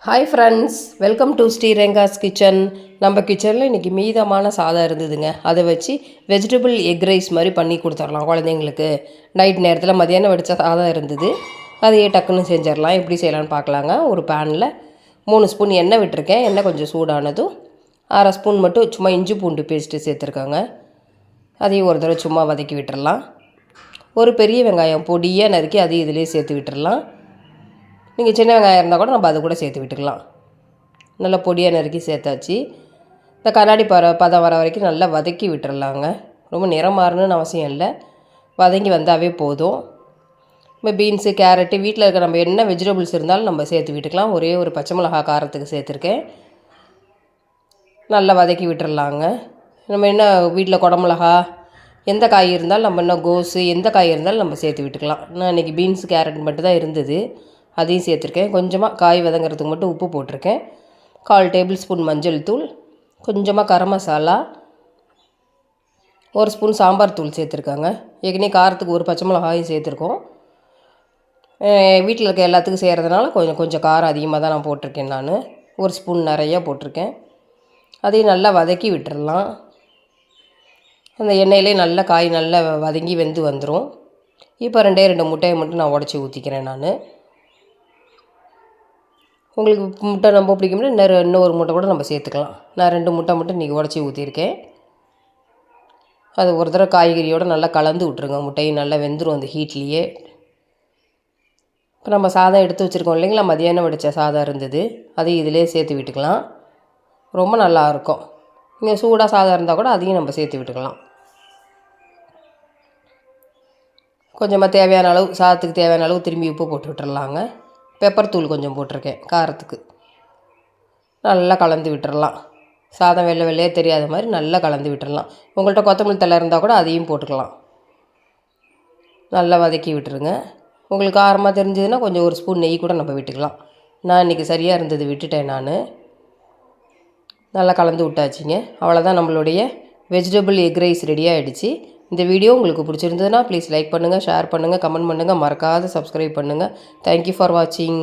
Hi friends, welcome to Sriranga's kitchen. நம்ம கிச்சனில் இன்றைக்கி மீதமான சாதம் இருந்ததுங்க. அதை வச்சு வெஜிடபிள் எக் ரைஸ் மாதிரி பண்ணி கொடுத்துடலாம் குழந்தைங்களுக்கு. நைட் நேரத்தில் மதியானம் வடித்த சாதம் இருந்தது, அதையே டக்குன்னு செஞ்சிடலாம். எப்படி செய்யலான்னு பார்க்கலாங்க. ஒரு பேனில் 3 ஸ்பூன் எண்ணெய் விட்டுருக்கேன். எண்ணெய் கொஞ்சம் சூடானதும் 1/2 ஸ்பூன் மட்டும் சும்மா இஞ்சி பூண்டு பேஸ்ட்டு சேர்த்துருக்காங்க. அதையும் ஒரு தடவை சும்மா வதக்கி விட்டுறலாம். ஒரு பெரிய வெங்காயம் பொடியாக நறுக்கி அதையும் இதிலே சேர்த்து விட்டுறலாம். நீங்கள் சின்ன வெங்காயம் இருந்தால் கூட நம்ம அதை கூட சேர்த்து விட்டுக்கலாம். நல்லா பொடியாக நறுக்கி சேர்த்தாச்சு. இந்த கண்ணாடி பதம் வர வரைக்கும் நல்லா வதக்கி விட்டுறலாங்க. ரொம்ப நிறம் மாறணும்னு அவசியம் இல்லை, வதங்கி வந்தாவே போதும். இப்போ பீன்ஸு, கேரட்டு, வீட்டில் இருக்க நம்ம என்ன வெஜிடபிள்ஸ் இருந்தாலும் நம்ம சேர்த்து விட்டுக்கலாம். ஒரே ஒரு பச்சை மிளகா காரத்துக்கு சேர்த்துருக்கேன். நல்லா வதக்கி விட்டுறலாங்க. நம்ம என்ன வீட்டில் குடமிளகா எந்த காய் இருந்தாலும் நம்ம என்ன கோஸு எந்த காய் இருந்தாலும் நம்ம சேர்த்து விட்டுக்கலாம். நான் இன்றைக்கி பீன்ஸு கேரட் மட்டும் தான் இருந்தது, அதையும் சேர்த்துருக்கேன். கொஞ்சமாக காய் வதங்கிறதுக்கு மட்டும் உப்பு போட்டிருக்கேன். 1/4 டேபிள் ஸ்பூன் மஞ்சள் தூள், கொஞ்சமாக கரம் மசாலா, 1 ஸ்பூன் சாம்பார் தூள் சேர்த்துருக்காங்க. ஏற்கனவே காரத்துக்கு ஒரு பச்சை மிளகாயும் சேர்த்துருக்கோம். வீட்டில் இருக்க எல்லாத்துக்கும் செய்கிறதுனால கொஞ்சம் காரம் அதிகமாக தான் நான் போட்டிருக்கேன். நான் 1 ஸ்பூன் நிறையா போட்டிருக்கேன். அதையும் நல்லா வதக்கி விட்டுறலாம். அந்த எண்ணெயிலே நல்லா காய் நல்லா வதங்கி வெந்து வந்துடும். இப்போ 2 முட்டையை மட்டும் நான் உடச்சி ஊற்றிக்கிறேன். நான் உங்களுக்கு முட்டை ரொம்ப பிடிக்கும்னா இன்னும் ஒரு முட்டை கூட நம்ம சேர்த்துக்கலாம். நான் 2 முட்டை மட்டும் இன்றைக்கி உடச்சி ஊற்றிருக்கேன். அது ஒரு தடவை காய்கறியோடு நல்லா கலந்து விட்ருங்க. முட்டையும் நல்லா வெந்துடும் அந்த ஹீட்லேயே. இப்போ நம்ம சாதம் எடுத்து வச்சுருக்கோம் இல்லைங்களா, மதியானம் வடித்த சாதம் இருந்தது, அதையும் இதிலே சேர்த்து விட்டுக்கலாம். ரொம்ப நல்லாயிருக்கும். நீங்கள் சூடாக சாதம் இருந்தால் கூட அதையும் நம்ம சேர்த்து விட்டுக்கலாம். கொஞ்சமாக தேவையான அளவு, சாதத்துக்கு தேவையான அளவு திரும்பி உப்பு போட்டு விட்டுறலாங்க. பெப்பர் தூள் கொஞ்சம் போட்டிருக்கேன் காரத்துக்கு. நல்லா கலந்து விட்டுறலாம். சாதம் வெள்ளை வெள்ளையே தெரியாத மாதிரி நல்லா கலந்து விட்டுறலாம். உங்கள்கிட்ட கொத்தமல்லி தழை இருந்தால் கூட அதையும் போட்டுக்கலாம். நல்லா வதக்கி விட்டுருங்க. உங்களுக்கு காரமாக தெரிஞ்சதுன்னா கொஞ்சம் 1 ஸ்பூன் நெய் கூட நம்ம விட்டுக்கலாம். நான் இன்றைக்கி சரியாக இருந்தது விட்டுட்டேன். நான் நல்லா கலந்து விட்டாச்சுங்க. அவ்வளோதான், நம்மளுடைய வெஜிடபிள் எக் ரைஸ் ரெடி ஆகிடுச்சு. இந்த வீடியோ உங்களுக்கு பிடிச்சிருந்ததுன்னா ப்ளீஸ் லைக் பண்ணுங்கள், ஷேர் பண்ணுங்கள், கமெண்ட் பண்ணுங்கள், மறக்காத சப்ஸ்கிரைப் பண்ணுங்கள். தேங்க்யூ ஃபார் வாட்சிங்.